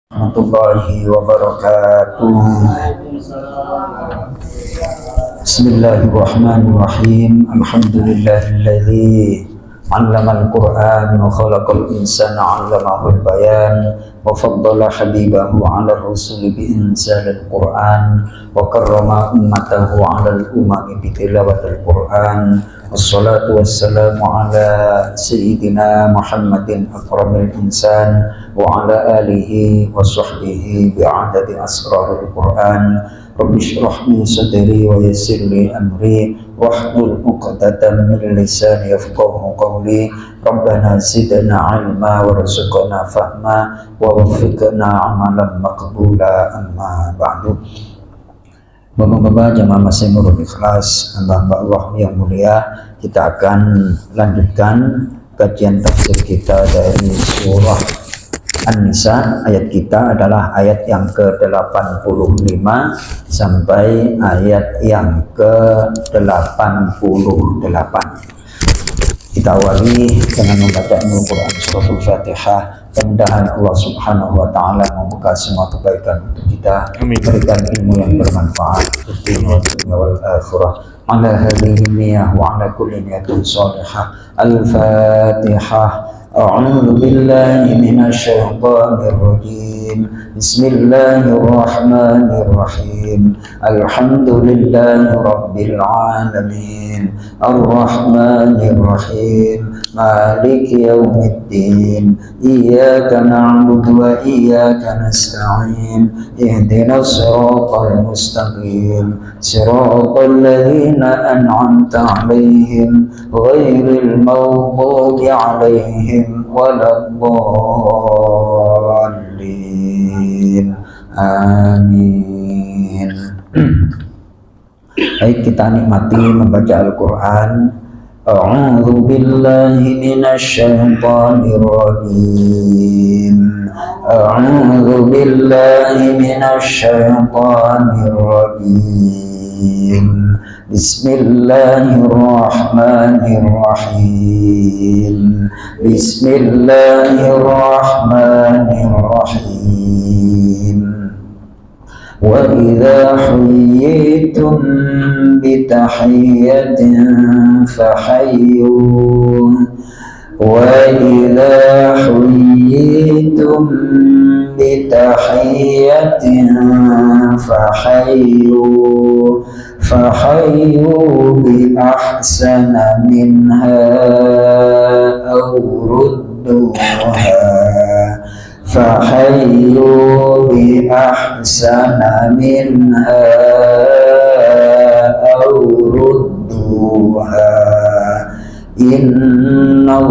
Warahmatullahi wabarakatuh. Bismillahirrahmanirrahim. Alhamdulillahilladzi 'allamal Qur'an wa khalaqal insana 'allamahul bayan wa faddala habibahu 'ala rusuli bi inzalil Qur'an wa karrama ummatahu 'alal umami bi tilawatil Qur'an. Wassalatu wassalamu ala sayyidina Muhammadin akramil insan wa ala alihi wa sahbihi bi'adadi asrarul Qur'an. Rabbi shrah li sadri wa yassir li amri wahlul 'uqdatam min lisani yafqahu qawli. Rabbana zidna 'ilma warzuqna fahma wa waffiqna 'amalan maqbula, amma ba'du. Bapak-bapak jamaah masih nurul ikhlas, hamba-hamba Allah yang mulia, kita akan lanjutkan kajian tafsir kita dari surah An-Nisa. Ayat kita adalah ayat yang ke-85 sampai ayat yang ke-88. Kita awali dengan membaca Al-Quran surah Al-Fatihah. Mudah-mudahan Allah Subhanahu wa Ta'ala membuka semua kebaikan untuk kita, berikan ilmu yang bermanfaat untuk dunia wal akhirah. Ala hadhihi niyyah wa ala kulli niyatin salihah. Al-Fatihah. A'udzu billahi minasy syaithanir rajim. Bismillahirrahmanirrahim. Alhamdulillahi rabbil alamin. Ar-Rahmanir Rahim. Maliki yaumiddin. Iyyaka na'budu wa iyyaka nasta'in. Ihdinas siratal mustaqim. Siratal ladzina an'amta 'alaihim ghairil maghdubi 'alaihim waladdallin. Amin. Baik, kita nikmati membaca Al-Quran. A'udzu billahi minasy syaithanir rajim. A'udzu billahi minasy syaithanir rajim. Bismillahirrahmanirrahim. Bismillahirrahmanirrahim. Wa idza huyyitum bi tahiyyatin fahayyu wa idza huyyitum bi tahiyyatin fahayyu bi ahsana minha aw rudduha. Fahayyu bi ahsana minha aw rudduha. Innallaha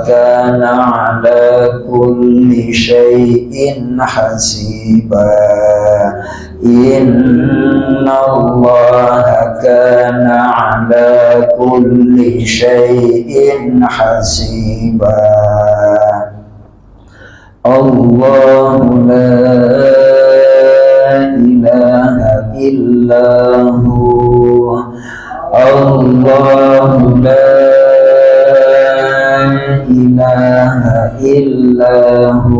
kana ala kulli syai'in hasiba. Innallaha kana ala kulli syai'in hasiba. Allahu la ilaha illahu. Allahu la ilaha illahu.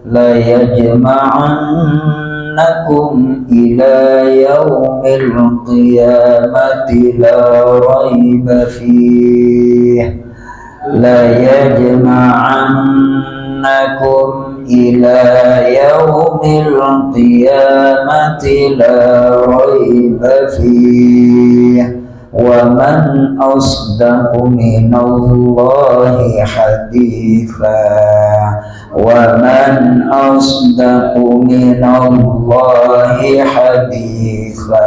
La yajma'annakum ila yaumil qiyamati la raiba fih. La yajma'annakum ila yaumil qiyamati la raiba fih. Wa man asdaqu minallahi haditha. Wa man asdaqu minallahi haditha.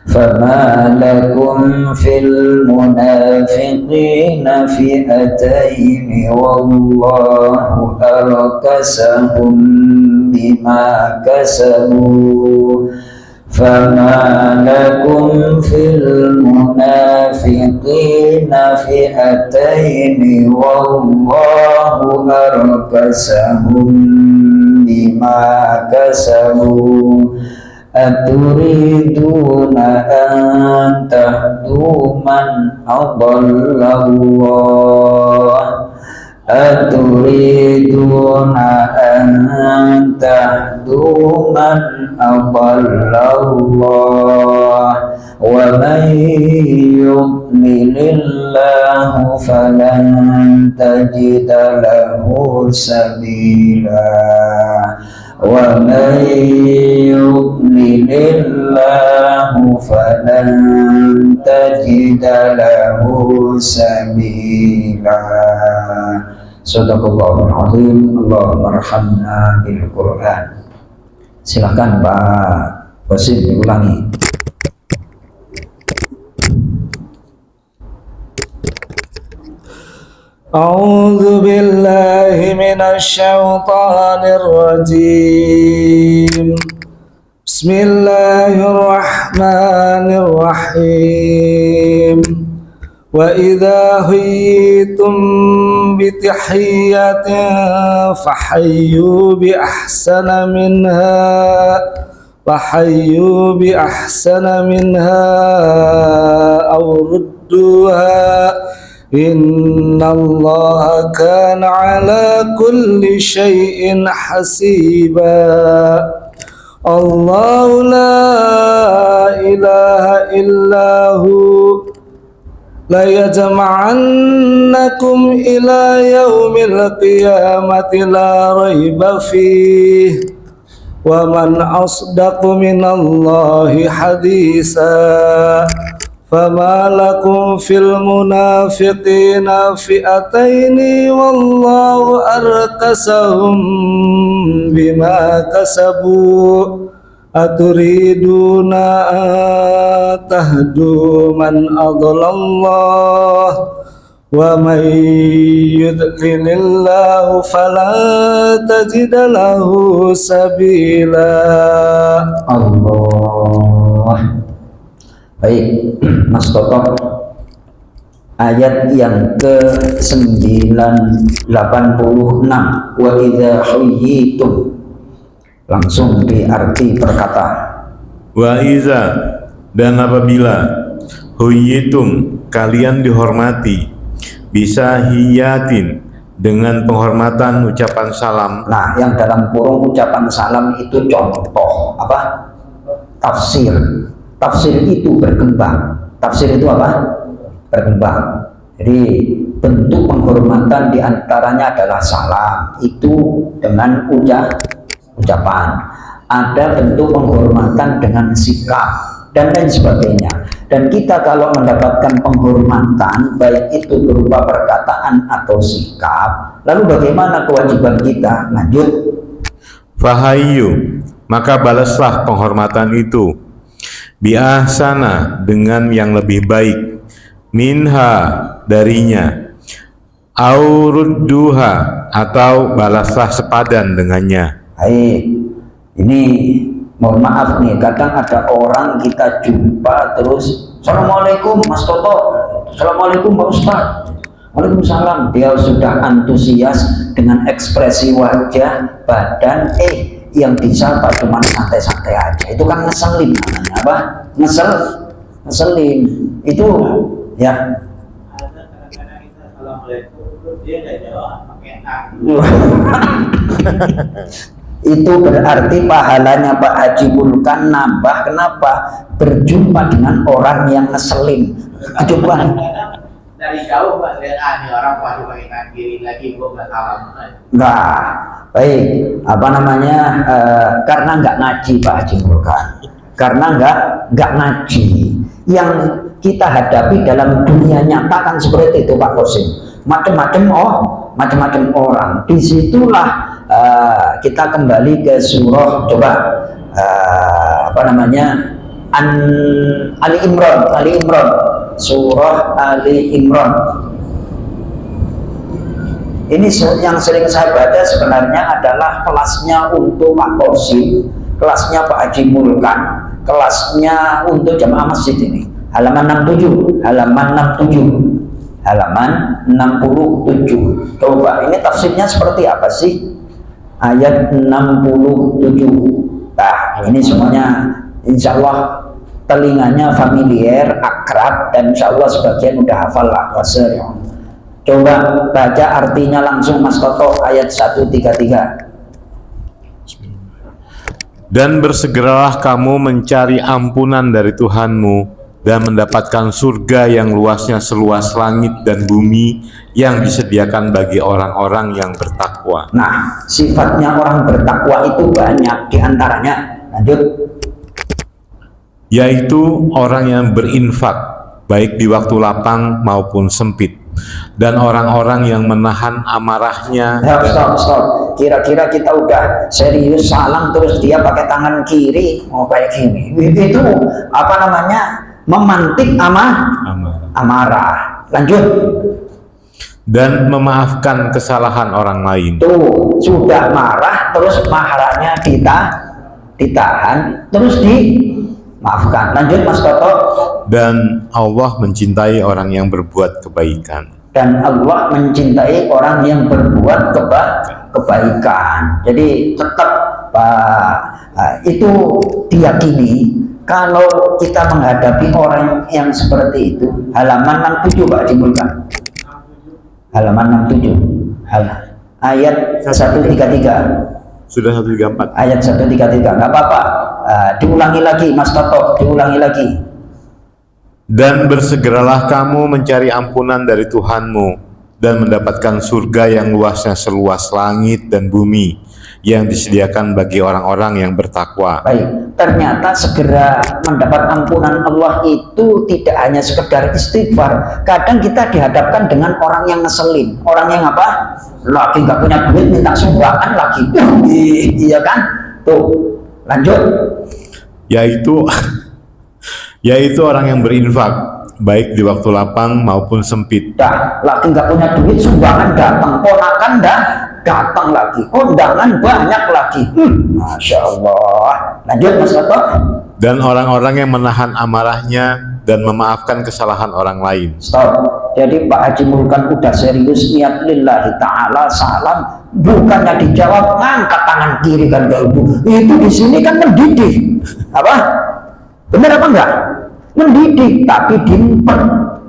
فما لكم في المنافقين فئتين والله أركسهم بما كسبوا. فما لكم في المنافقين فئتين والله أركسهم بما كسبوا. Aturiduna an tahdu man adallallah aturiduna an tahdu man adallallah wa man yudlilillahu falan tajida lahu sabila wa man yudlilillahu falan tajida lahu sabila. Sadaqallahul azim. Allahumma arhamna bil Qur'an. Silakan Pak Basim diulangi. A'udzu billahi minasy syaithanir rajim. Bismillahirrahmanirrahim. Wa idza huyitum bi tahiyyatin fahayyu bi ahsana minha aw rudduha innallaha kana ala kulli syai'in hasiba. Allahu la ilaha illahu la yajma'annakum ila yaumil qiyamati la raiba fih wa man asdaqu minallahi haditha fama lakum fil munafiqina fi'ataini wallahu arkasahum bima kasabu aturiduna tahdu man adlallah wa man yudlilillahu fala tajida lahu sabila. Allah. Baik, Mas Toto, ayat yang ke-986 wa idza huyyitum, langsung diarti perkata. Wa iza, dan apabila huyyitum, kalian dihormati, bisa hiyatin, dengan penghormatan ucapan salam. Nah, yang dalam kurung ucapan salam itu contoh apa? Tafsir. Tafsir itu berkembang. Tafsir itu apa? Berkembang. Jadi bentuk penghormatan diantaranya adalah salam, itu dengan ucapan. Ada bentuk penghormatan dengan sikap dan lain sebagainya. Dan kita kalau mendapatkan penghormatan, baik itu berupa perkataan atau sikap, lalu bagaimana kewajiban kita? Lanjut. Fahayyu, maka balaslah penghormatan itu, bi'ahsana, dengan yang lebih baik, minha, darinya, aurudduha, atau balaslah sepadan dengannya. Baik, ini mohon maaf nih, kadang ada orang kita jumpa terus, Assalamualaikum Mas Toto, Assalamualaikum Pak Ustadz, Waalaikumsalam. Dia sudah antusias dengan ekspresi wajah, badan, yang disapa cuma santai-santai aja. Itu kan ngeselin namanya, apa? Ngeselin. Itu ya. Itu berarti pahalanya Pak Haji Vulkan nambah. Kenapa? Berjumpa dengan orang yang ngeselin. Coba dari jauh Pak lihat orang baru pakai tangan kiri lagi gua nggak salam. Nah, baik, apa namanya? Karena nggak ngaji Pak Haji Vulkan. Karena nggak ngaji. Yang kita hadapi dalam dunia nyata kan seperti itu Pak Kosim. Macam-macam orang. Disitulah kita kembali ke surah, coba apa namanya, Ali Imran, surah Ali Imran. Ini yang sering saya baca sebenarnya adalah kelasnya untuk Pak Kosim, kelasnya Pak Haji Vulkan, kelasnya untuk jamaah masjid ini. Halaman 67. Coba ini tafsirnya seperti apa sih? Ayat 67. Nah, ini semuanya insya Allah telinganya familiar, akrab, dan insya Allah sebagian udah hafal lah. Coba baca artinya langsung Mas Toto, ayat 133. Dan bersegeralah kamu mencari ampunan dari Tuhanmu dan mendapatkan surga yang luasnya seluas langit dan bumi yang disediakan bagi orang-orang yang bertakwa. Nah, sifatnya orang bertakwa itu banyak, diantaranya, lanjut, Yaitu orang yang berinfak baik di waktu lapang maupun sempit, dan orang-orang yang menahan amarahnya. Stop. Kira-kira kita udah serius salam terus dia pakai tangan kiri mau kayak gini. Itu apa namanya? Memantik amarah. Lanjut. Dan memaafkan kesalahan orang lain. Tuh, sudah marah terus marahnya ditahan terus dimaafkan. Lanjut Mas Toto. Dan Allah mencintai orang yang berbuat kebaikan. Dan Allah mencintai orang yang berbuat kebaikan. Jadi tetap itu diyakini kalau kita menghadapi orang yang seperti itu. Halaman 67 Pak Dimulkan. Halaman 67. Ayat 133. Sudah 134. Ayat 133. Nggak apa-apa. Diulangi lagi Mas Toto. Diulangi lagi. Dan bersegeralah kamu mencari ampunan dari Tuhanmu dan mendapatkan surga yang luasnya seluas langit dan bumi yang disediakan bagi orang-orang yang bertakwa. Baik, ternyata segera mendapat ampunan Allah itu tidak hanya sekedar istighfar. Kadang kita dihadapkan dengan orang yang ngeselin, orang yang apa? Lagi nggak punya duit minta sumbangan lagi. Iya kan? Tuh, lanjut. Yaitu orang yang berinfak baik di waktu lapang maupun sempit. Lagi nggak punya duit sumbangan datang, ponakan datang lagi, kondangan banyak lagi. Masya Allah. Lanjut Mas Toto. Dan orang-orang yang menahan amarahnya dan memaafkan kesalahan orang lain. Stop. Jadi Pak Haji Mulkan udah serius niat lillahi ta'ala salam, bukannya dijawab ngangkat tangan kiri kan Ibu. Itu di sini kan mendidik. Apa? Benar apa enggak? Mendidik, tapi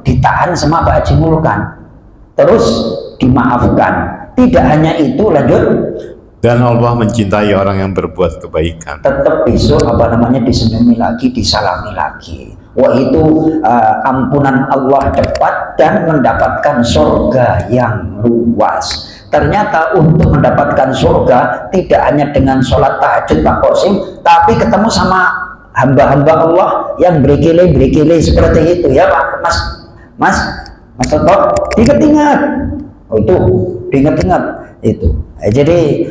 ditahan sama Pak Haji Mulkan. Terus dimaafkan. Tidak hanya itu, lanjut. Dan Allah mencintai orang yang berbuat kebaikan. Tetap besok disenyumi lagi, disalami lagi. Wah itu ampunan Allah cepat dan mendapatkan surga yang luas. Ternyata untuk mendapatkan surga tidak hanya dengan sholat tahajud Pak Qasim, tapi ketemu sama hamba-hamba Allah yang berkile seperti itu ya Pak Mas Toto, diingat-ingat. Oh, itu diingat-ingat itu. Jadi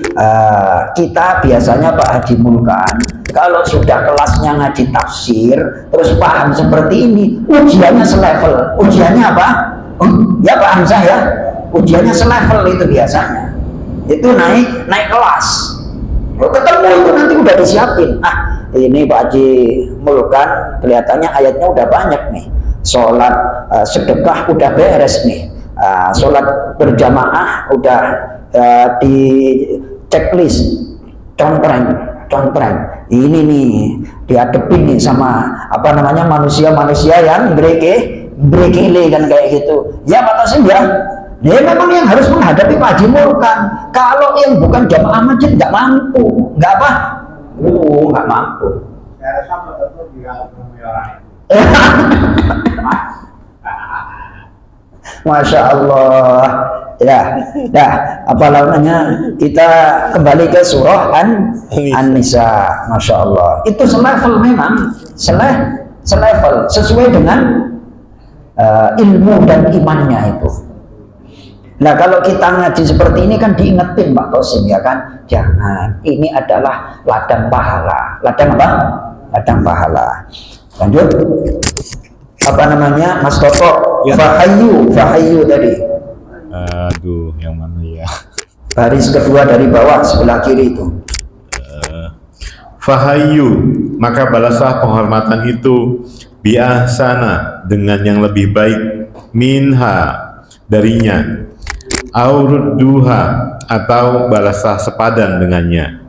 kita biasanya Pak Haji Mulkan kalau sudah kelasnya ngaji tafsir terus paham seperti ini, ujiannya selevel. Ujiannya apa? Ya Pak Hamzah ya, ujiannya selevel itu biasanya. Itu naik kelas. Ketemu itu nanti udah disiapin. Ini Pak Haji Mulkan kelihatannya ayatnya udah banyak nih. Sholat sedekah udah beres nih. Sholat berjamaah udah di checklist, contreng. Ini nih dihadepin nih sama manusia-manusia yang brekile kan kayak gitu. Ya Pak Tasim ya. Dia memang yang harus menghadapi Pak Haji Mulkan. Kalau yang bukan jamaah masjid nggak mampu, nggak mampu. Saya rasa betul juga menemui orang itu. Masya Allah. Ya, apa namanya? Kita kembali ke surah An-Nisa. Masya Allah. Itu selevel memang, selevel sesuai dengan ilmu dan imannya itu. Nah kalau kita ngaji seperti ini kan diingetin Pak Tosim ya kan, jangan, ini adalah ladang pahala. Ladang apa? Ladang pahala. Lanjut. Apa namanya Mas Toto? Ya. Fahayu tadi. Aduh, yang mana ya? Baris kedua dari bawah sebelah kiri itu. Fahayu, maka balaslah penghormatan itu biasana dengan yang lebih baik minha darinya. Aurudduha atau balaslah sepadan dengannya.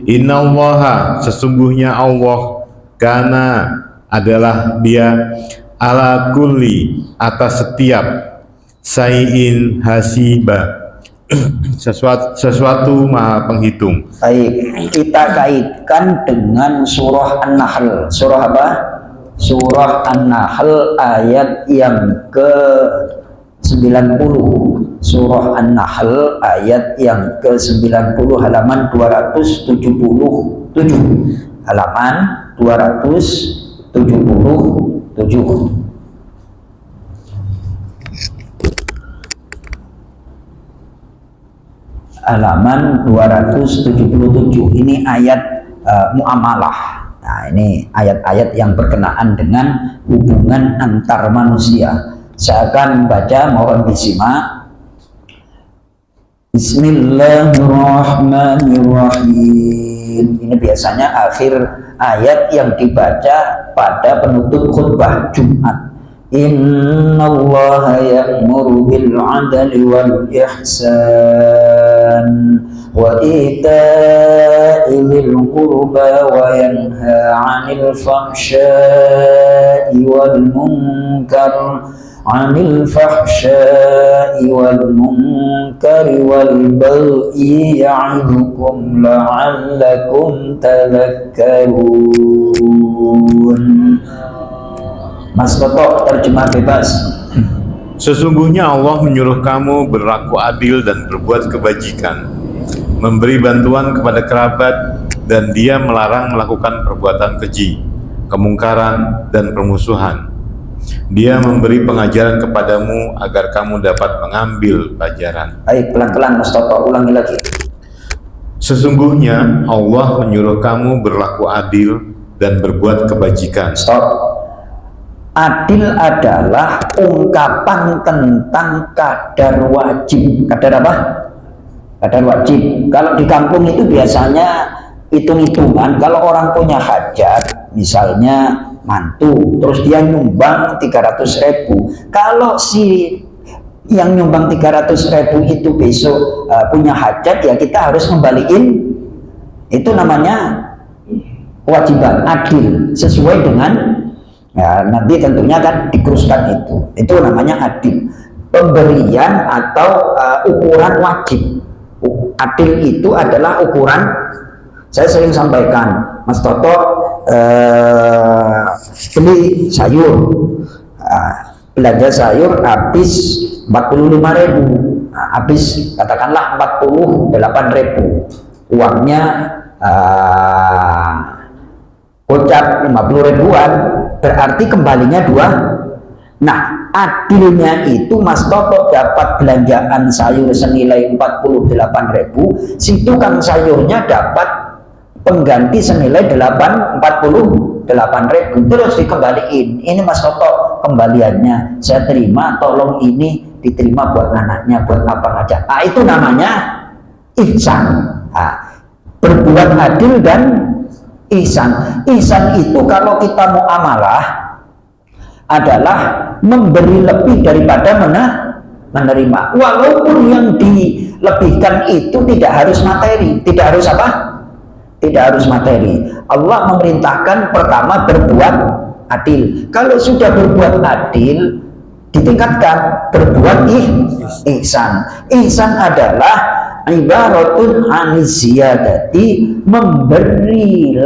Innallaha sesungguhnya Allah kana adalah dia ala kulli atas setiap Sayin hasiba. Sesuatu maha penghitung. Baik, kita kaitkan dengan surah An-Nahl. Surah apa? Surah An-Nahl ayat yang ke-90. Surah An-Nahl ayat yang ke-90 halaman 277. Halaman 277. Halaman 277. Ini ayat muamalah. Nah, ini ayat-ayat yang berkenaan dengan hubungan antar manusia. Saya akan baca, mohon disimak. Bismillahirrahmanirrahim. Ini biasanya akhir ayat yang dibaca pada penutup khutbah Jumat. Innallaha ya'muru bil 'adli wal ihsan wa ita'i dzil qurba wa yanha 'anil fahsya'i wal munkar wal baghi ya'idukum la'allakum tadhakkarun. Mas Toto, terjemah bebas. Sesungguhnya Allah menyuruh kamu berlaku adil dan berbuat kebajikan, memberi bantuan kepada kerabat, dan Dia melarang melakukan perbuatan keji, kemungkaran, dan permusuhan. Dia memberi pengajaran kepadamu agar kamu dapat mengambil pelajaran. Baik, pelan-pelan Mas Toto, ulangi lagi. Sesungguhnya Allah menyuruh kamu berlaku adil dan berbuat kebajikan. Stop. Adil adalah ungkapan tentang kadar wajib. Kadar apa? Kadar wajib. Kalau di kampung itu biasanya hitung-hitungan. Kalau orang punya hajat, misalnya mantu, terus dia nyumbang 300.000. Kalau si yang nyumbang 300.000 itu besok punya hajat, ya kita harus kembaliin. Itu namanya kewajiban adil, sesuai dengan ya, nanti tentunya kan dikuruskan itu namanya adil, pemberian atau ukuran wajib. Adil itu adalah ukuran. Saya sering sampaikan, Mas Toto beli sayur, belanja sayur habis 45.000, habis katakanlah 48.000, uangnya gocap 50 ribuan, berarti kembalinya 2. Nah, adilnya itu Mas Toto dapat belanjaan sayur senilai 48.000, si tukang sayurnya dapat pengganti senilai 48.000, terus dikembaliin. Ini Mas Toto kembaliannya, saya terima, tolong ini diterima buat anaknya, buat apa aja. Nah, itu namanya ihsan. Nah, berbuat adil dan ihsan. Ihsan itu kalau kita muamalah adalah memberi lebih daripada menerima. Walaupun yang dilebihkan itu tidak harus materi, tidak harus apa? Tidak harus materi. Allah memerintahkan pertama berbuat adil. Kalau sudah berbuat adil, ditingkatkan berbuat ihsan. Ihsan adalah ibaratun aniziyadati, memberi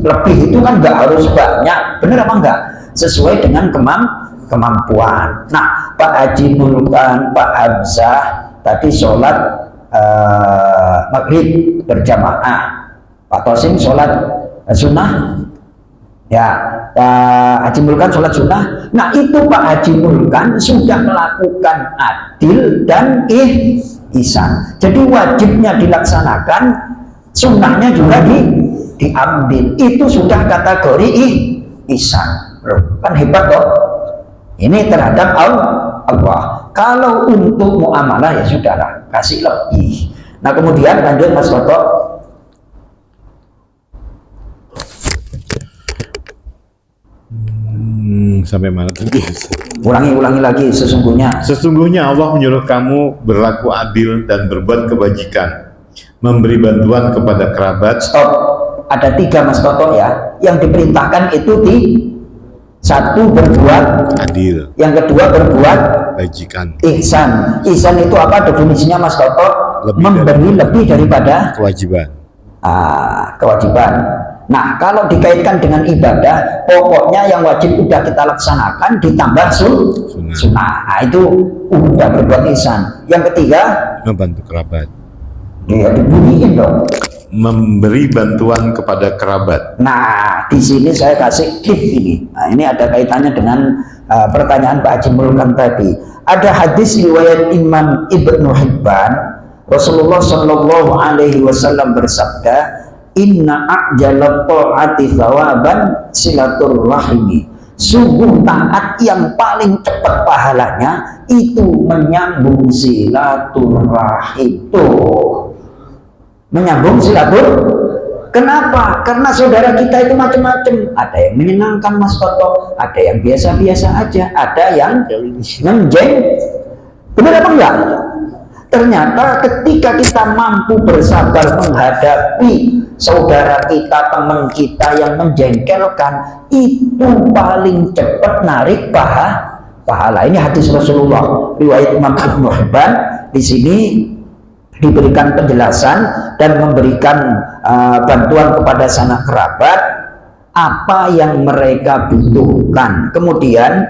lebih itu kan nggak harus banyak, bener apa enggak, sesuai dengan kemampuan. Nah, Pak Haji Mulkan, Pak Hamzah tadi sholat maghrib berjamaah, Pak Tosim sholat sunnah, ya, Pak Haji Mulkan sholat sunnah. Nah, itu Pak Haji Mulkan sudah melakukan adil dan ihsan. Jadi wajibnya dilaksanakan, sunnahnya juga diambil. Itu sudah kategori ihsan. Kan hebat loh. Ini terhadap Allah. Kalau untuk muamalah ya sudahlah, kasih lebih. Nah, kemudian lanjut Mas Toto. Sampai mana tadi? Ulangi lagi. Sesungguhnya Allah menyuruh kamu berlaku adil dan berbuat kebajikan, memberi bantuan kepada kerabat. Stop. Ada 3 Mas Toto ya. Yang diperintahkan itu satu berbuat adil, yang kedua berbuat bajikan. Ihsan itu apa definisinya Mas Toto? Memberi lebih daripada Kewajiban. kewajiban. Nah, kalau dikaitkan dengan ibadah, pokoknya yang wajib udah kita laksanakan ditambah sunnah. Nah, itu udah berbuat ihsan. Yang ketiga, Membantu kerabat. ya dibunyiin dong. Memberi bantuan kepada kerabat. Nah, di sini saya kasih tip ini. Nah, ini ada kaitannya dengan pertanyaan Pak Haji Mulkan tadi. Ada hadis riwayat Imam Ibnu Hibban, Rasulullah Shallallahu Alaihi Wasallam bersabda, Inna a'jalat ta'ati thawaban silaturrahimi. Sungguh taat yang paling cepat pahalanya itu menyambung silaturahim. Menyambung silaturahim. Kenapa? Karena saudara kita itu macam-macam. Ada yang menyenangkan Mas Toto, ada yang biasa-biasa aja, ada yang menjeng. Benar apa enggak? Ternyata ketika kita mampu bersabar menghadapi saudara kita, teman kita yang menjengkelkan, itu paling cepat narik pahala. Ini hadis Rasulullah riwayat Imam Ibnu Hibban. Di sini diberikan penjelasan dan memberikan bantuan kepada sanak kerabat apa yang mereka butuhkan. Kemudian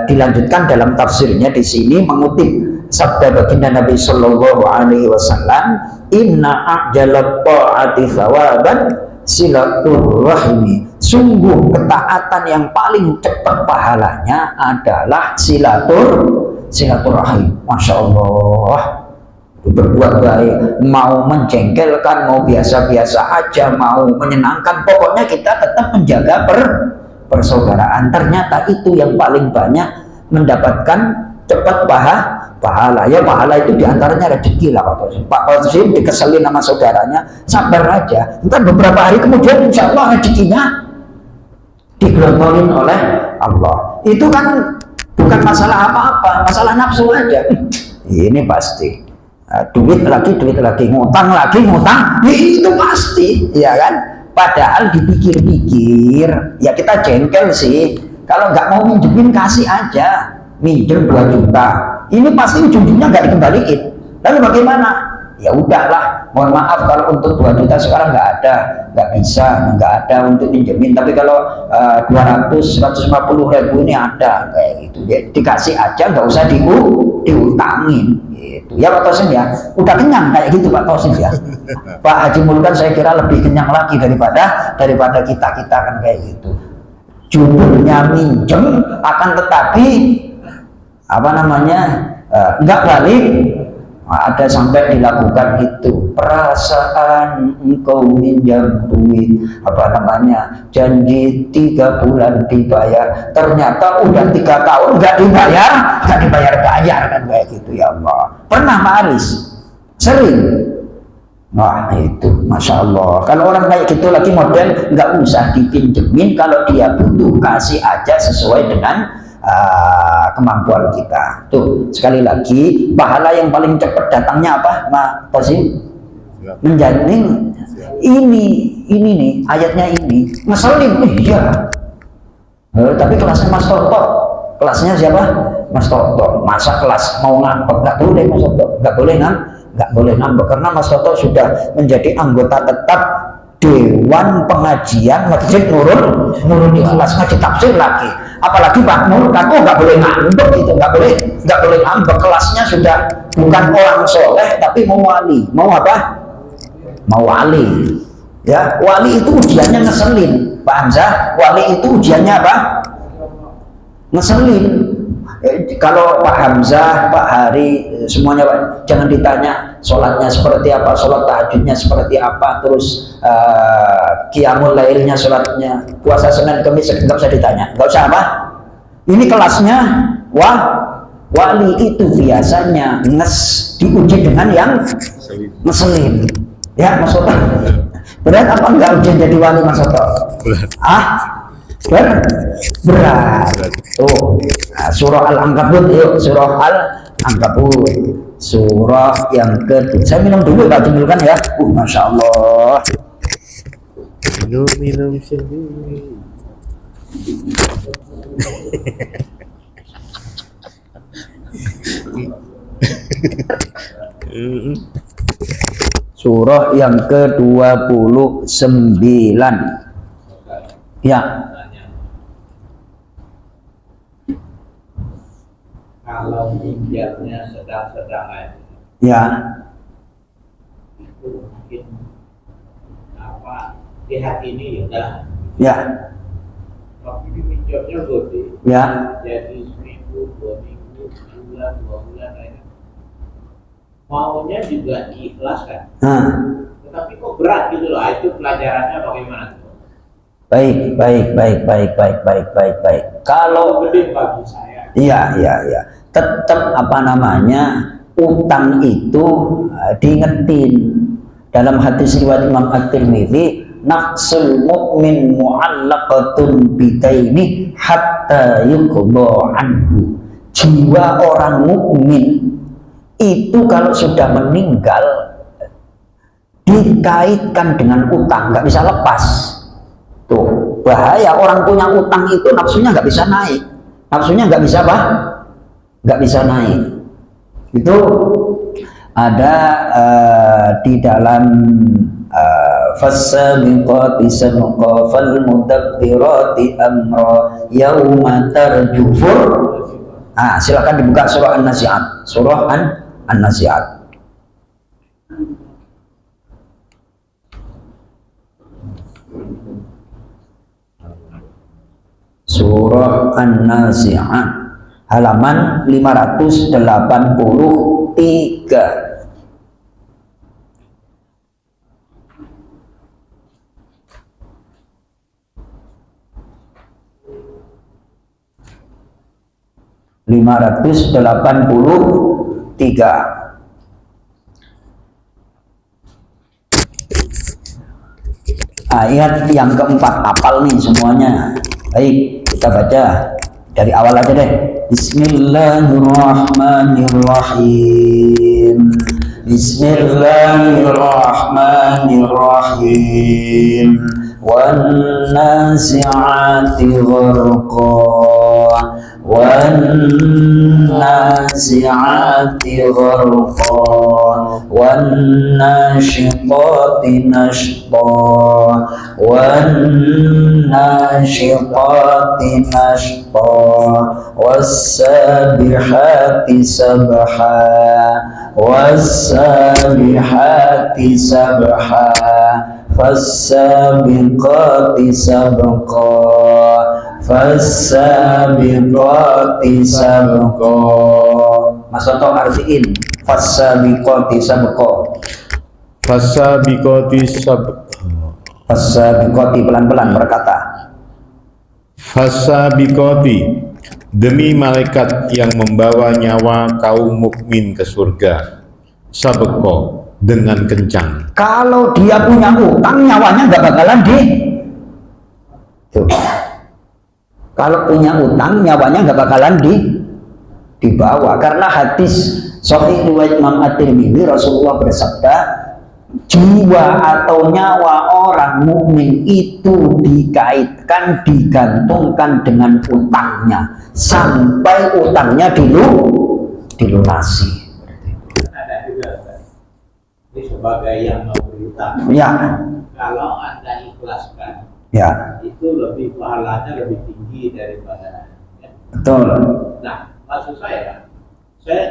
dilanjutkan dalam tafsirnya di sini mengutip sabda baginda Nabi Shallallahu Alaihi Wasallam, Inna a'jalat ta'ati thawaban silaturrahimi. Sungguh ketaatan yang paling cepat pahalanya adalah silaturahim. Masya Allah. Berbuat baik, mau menjengkelkan, mau biasa-biasa aja, mau menyenangkan, pokoknya kita tetap menjaga persaudaraan. Ternyata itu yang paling banyak mendapatkan cepat pahala. Ya, pahala itu diantaranya rezeki lah Pak Tosim dikeselin sama saudaranya, sabar aja, ntar beberapa hari kemudian insya Allah rezekinya digelontorin oleh Allah. Itu kan bukan masalah apa-apa, masalah nafsu aja. Ini pasti duit lagi, ngutang lagi, itu pasti, ya kan? Padahal dipikir-pikir, ya kita jengkel sih. Kalau nggak mau minjemin kasih aja, minjem 2 juta. Ini pasti ujung-ujungnya nggak dikembaliin. Lalu bagaimana? Ya udahlah, mohon maaf kalau untuk 2 juta sekarang nggak ada, nggak ada untuk minjemin. Tapi kalau 150 ribu ini ada, kayak gitu. Ya, dikasih aja, nggak usah diutangin. Gitu. Ya Pak Tosin ya, udah kenyang kayak gitu Pak Tosin ya. Pak Haji Mulkan saya kira lebih kenyang lagi daripada kita kan kayak gitu. Judulnya minjem, akan tetapi apa namanya enggak balik. Ada sampai dilakukan itu, perasaan engkau minjam duit, apa namanya, janji 3 bulan dibayar, ternyata udah 3 tahun nggak dibayar kan kayak gitu. Ya Allah, pernah Pak Aris? Sering. Wah itu, Masya Allah. Kalau orang kayak gitu lagi model nggak usah dipinjemin, kalau dia butuh kasih aja sesuai dengan kemampuan kita. Tuh, sekali lagi, pahala yang paling cepat datangnya apa, Mak Tosim? Menjamin. Ini nih ayatnya ini. Ngeselin, iya. Tapi kelasnya Mas Toto. Kelasnya siapa? Mas Toto. Masa kelas mau ngambek? Nggak boleh Mas Toto. Nggak boleh ngambek karena Mas Toto sudah menjadi anggota tetap Dewan Pengajian Masjid Nurul Ikhlas, ngaji tafsir lagi. Apalagi Pak Mulkan, nggak boleh ngambek gitu, nggak boleh ngambek. Kelasnya sudah bukan orang soleh tapi mau wali. Mau apa? Mau wali. Ya, wali itu ujiannya ngeselin. Pak Hamzah, wali itu ujiannya apa? Ngeselin. Kalau Pak Hamzah, Pak Hari, semuanya Pak, jangan ditanya sholatnya seperti apa, sholat tahajudnya seperti apa, terus qiyamul lailnya, sholatnya puasa Senin Kamis, nggak usah ditanya, nggak usah apa. Ini kelasnya wali itu biasanya diuji dengan yang ngeselin. Ya Mas Soto, berat apa enggak ujian jadi wali Mas Soto? Berat. Tuh, surah Al-Ankabut, yuk, surah Al-Ankabut, surah yang kedua. Saya minum dulu Pak Jumulkan ya. Masya Allah. Minum sendiri. Surah yang ke-29. Ya. Kalau ginjalnya sedang-sedang aja, Ya. itu mungkin apa di hati ini ya udah. Ya. Tapi di minjamnya gede. Ya. Jadi seminggu, 2 minggu, sebulan, 2 bulan aja. Maunya juga diikhlaskan. Tetapi kok berat gitu loh. Itu pelajarannya bagaimana? Baik. Kalau gede bagi saya. iya. Tetap apa namanya, utang itu diingetin. Dalam hadis riwayat Imam At-Tirmidzi, nafsul mu'min mu'allaqatun bidaini hatta yuqda anhu. Jiwa orang mukmin itu kalau sudah meninggal dikaitkan dengan utang, nggak bisa lepas. Tuh, bahaya. Orang punya utang itu nafsunya nggak bisa naik. Nafsunya nggak bisa apa? Nggak bisa naik. Itu ada di dalam fasabiqati sabqa fal mudabbirati amra yauma tarjufur. Silakan dibuka surah An-Nazi'at. Surah An-Nazi'at. Surah An-Nazi'at halaman 583. Ayat yang keempat, hafal nih semuanya. Baik, kita baca dari awal aja deh. Bismillahirrahmanirrahim. Bismillahirrahmanirrahim. Wan nazi'ati gharqa. والنازعات غرقا والناشطات نشطا والناشطات نشطا والسابحات سبحا والسابحات سبحا فالسابقات سبقا Fasabiqati sabqa. Mas Toto artiin fasabiqati sabqa. Fasabiqati sabqa. Fasabiqati, pelan-pelan berkata. Fasabiqati, demi malaikat yang membawa nyawa kaum mukmin ke surga. Sabqa, dengan kencang. Kalau dia punya utang, nyawanya nggak bakalan Tuh. Kalau punya utang, nyawanya nggak bakalan dibawa. Karena hadis sahih riwayat Imam At-Tirmidzi, Rasulullah bersabda, jiwa atau nyawa orang mukmin itu dikaitkan, digantungkan dengan utangnya sampai utangnya dilunasi. Ada juga ini sebagai yang mau berutang. Ya. Kalau Anda ikhlaskan, ya, itu lebih pahalanya lebih tinggi daripada ya. Betul. Nah, maksud saya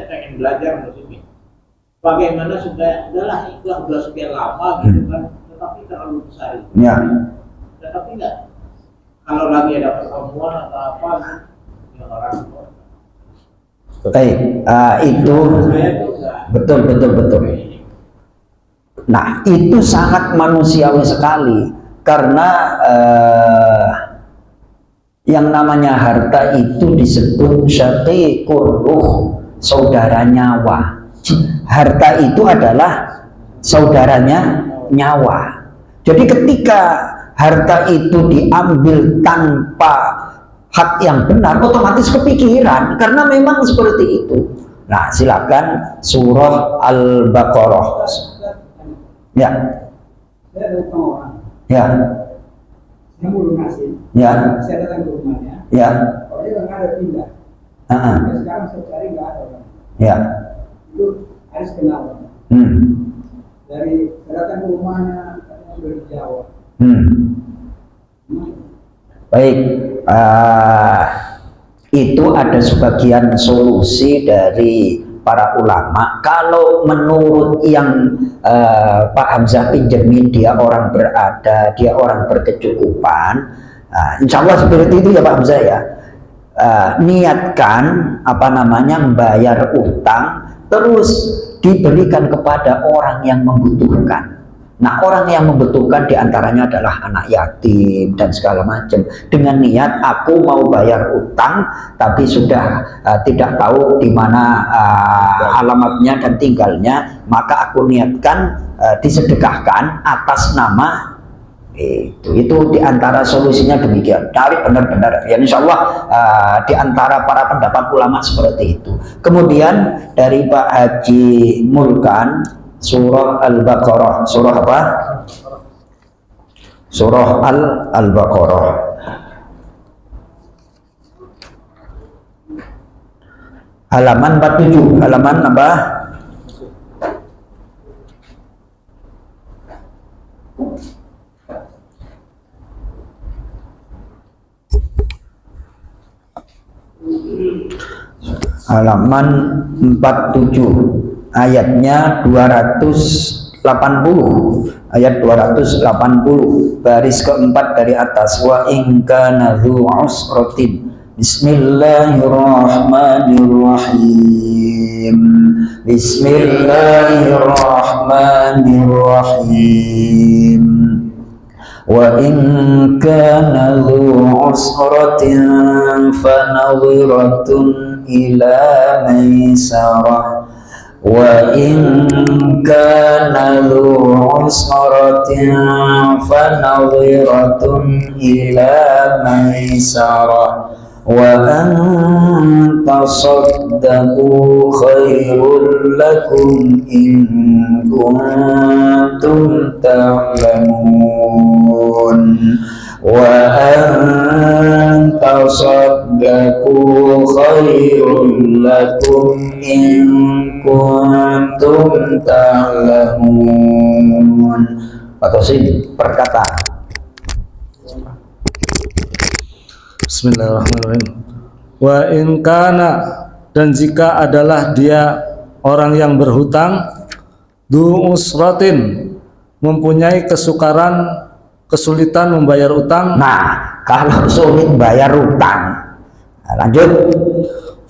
pengen belajar muslimin bagaimana supaya udahlah ikhlas udah sekian lama gitu kan, tetapi terlalu besar itu. Ya. Tetapi enggak, kalau lagi ada pertemuan atau apa yang orang baik, itu betul. Nah, itu sangat manusiawi sekali. Karena yang namanya harta itu disebut syaqiqur ruh, saudara nyawa. Harta itu adalah saudaranya nyawa. Jadi ketika harta itu diambil tanpa hak yang benar, otomatis kepikiran, karena memang seperti itu. Nah, silakan surah Al-Baqarah. Ya. Ya. Saya mau lunasin. Ya. Saya datang ke rumahnya. Ya. Orangnya nggak ada pindah. Sekarang saya cari nggak ada orang. Ya. Itu harus kenal. Dari datang ke rumahnya katanya sudah di Jawa. Baik, itu ada sebagian solusi dari para ulama. Kalau menurut yang Pak Hamzah pinjemin, dia orang berada, dia orang berkecukupan, insya Allah seperti itu ya Pak Hamzah ya. Niatkan membayar utang, terus diberikan kepada orang yang membutuhkan. Nah, orang yang membutuhkan diantaranya adalah anak yatim dan segala macam. Dengan niat aku mau bayar utang, tapi sudah tidak tahu di mana alamatnya dan tinggalnya, maka aku niatkan disedekahkan atas nama itu diantara solusinya demikian. Cari benar-benar. Ya insya Allah diantara para pendapat ulama seperti itu. Kemudian dari Pak Haji Mulkan, surah Al-Baqarah, surah apa? Surah Al-Baqarah. Halaman 47, halaman apa? Halaman 47, ayatnya 280, ayat 280, baris keempat dari atas. Wa in kana dzu usratin, bismillahirrahmanirrahim, bismillahirrahmanirrahim. Wa in kana dzu usratin fanadhiratun ila maisarah, wa in kana dzu usratin fanadhiratun ila maisarah, wa an tasaddaqu khairul lakum in kuntum ta'lamun, wa an tasaddaqu khairul lakum in kuntum ta'lamun. Pak Tosin berkata, Bismillahirrahmanirrahim. Wa in kana, dan jika adalah dia orang yang berhutang, du usratin, mempunyai kesulitan membayar utang. Nah, kalau sulit bayar utang, lanjut.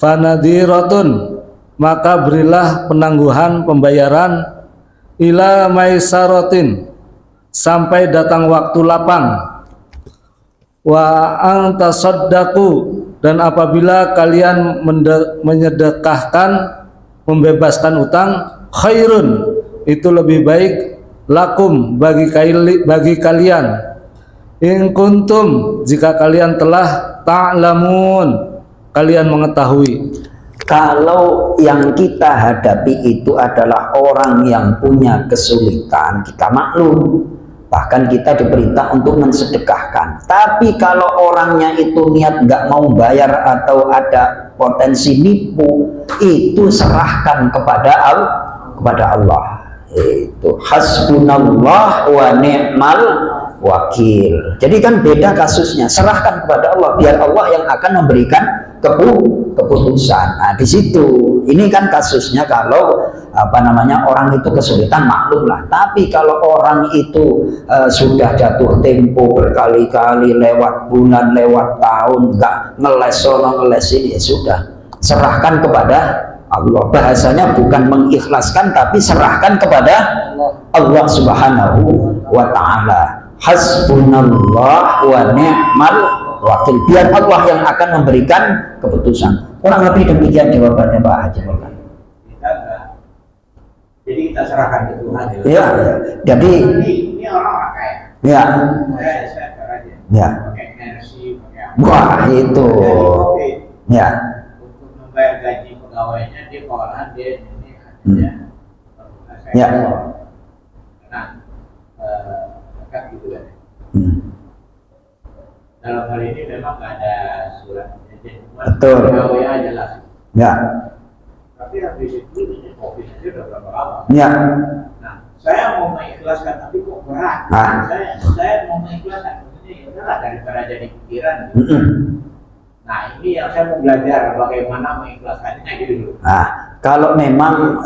Fanadiratun, maka berilah penangguhan pembayaran, ila maisaratin, sampai datang waktu lapang. Wa antasaddaqu, dan apabila kalian menyedekahkan, membebaskan utang, khairun, itu lebih baik, lakum, bagi kalian, in kuntum, jika kalian telah ta'lamun, kalian mengetahui. Kalau yang kita hadapi itu adalah orang yang punya kesulitan, kita maklum. Bahkan kita diperintah untuk mensedekahkan. Tapi kalau orangnya itu niat nggak mau bayar atau ada potensi nipu, itu serahkan kepada Allah. Itu hasbunallah wa ni'mal wakil. Jadi kan beda kasusnya. Serahkan kepada Allah, biar Allah yang akan memberikan keputusan. Nah, di situ ini kan kasusnya kalau orang itu kesulitan, maklum lah. Tapi kalau orang itu sudah jatuh tempo berkali-kali, lewat bulan, lewat tahun, nggak ngeles sono ngeles ini, ya sudah, serahkan kepada Allah. Bahasanya bukan mengikhlaskan, tapi serahkan kepada Allah Subhanahu wa ta'ala. Hasbunallah wa ni'mal wakil, biar Allah yang akan memberikan keputusan. Kurang lebih demikian jawabannya Pak Haji Mulkan. Jadi kita serahkan ke Tuhan. Ya, jadi ini orang-orang kaya. Ya. Saya aja. Ya. Pakai Mercy, pakai apa? Wah, itu. Ya. Untuk membayar gaji pegawainya, dia kewalahan, dia ini Ya. Karena dekat gitu kan. Dalam hal ini memang nggak ada surat. Jadi Betul. pegawai aja lah. Ya. tapi habis itu ini COVID aja udah berapa lama. Ya. Nah, saya mau mengikhlaskan tapi kok berat. Saya mau mengikhlaskan, maksudnya ya udahlah daripada jadi pikiran. Nah, ini yang saya mau belajar bagaimana mengikhlaskannya gitu. Nah, kalau memang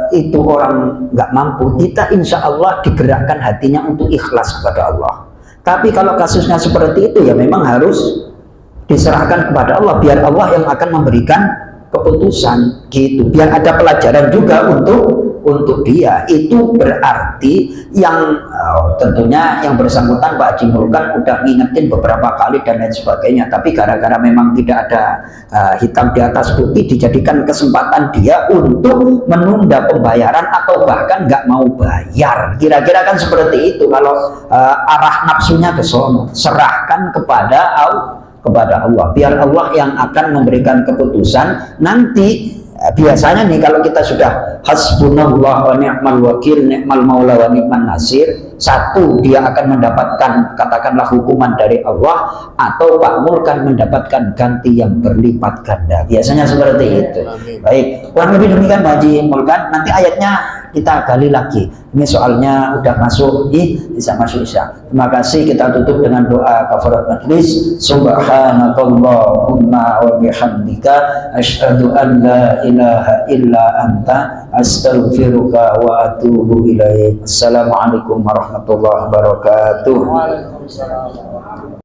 itu orang nggak mampu, kita insya Allah digerakkan hatinya untuk ikhlas kepada Allah. Tapi kalau kasusnya seperti itu ya memang harus diserahkan kepada Allah, biar Allah yang akan memberikan keputusan gitu, biar ada pelajaran juga untuk dia. Itu berarti yang tentunya yang bersangkutan Pak Haji Mulkan udah ngingetin beberapa kali dan lain sebagainya, tapi gara-gara memang tidak ada hitam di atas putih, dijadikan kesempatan dia untuk menunda pembayaran atau bahkan nggak mau bayar, kira-kira kan seperti itu. Kalau arah nafsunya ke sono, serahkan kepada Allah, biar Allah yang akan memberikan keputusan. Nanti biasanya nih kalau kita sudah hasbunallah wa ni'mal wakil, ni'mal maula wa ni'man nasir, satu dia akan mendapatkan katakanlah hukuman dari Allah, atau Pak Mulkan mendapatkan ganti yang berlipat ganda, biasanya seperti itu. Baik, kurang lebih demikian Pak Haji Mulkan. Nanti ayatnya kita gali lagi, ini soalnya udah masuk bisa masuk isya. Terima kasih, kita tutup dengan doa kafarat majlis. Subhanakallahumma wa bihamdika asyhadu an la ilaha illa anta astaghfiruka wa atubu ilaik. Assalamualaikum warahmatullahi wabarakatuh. Waalaikumsalam.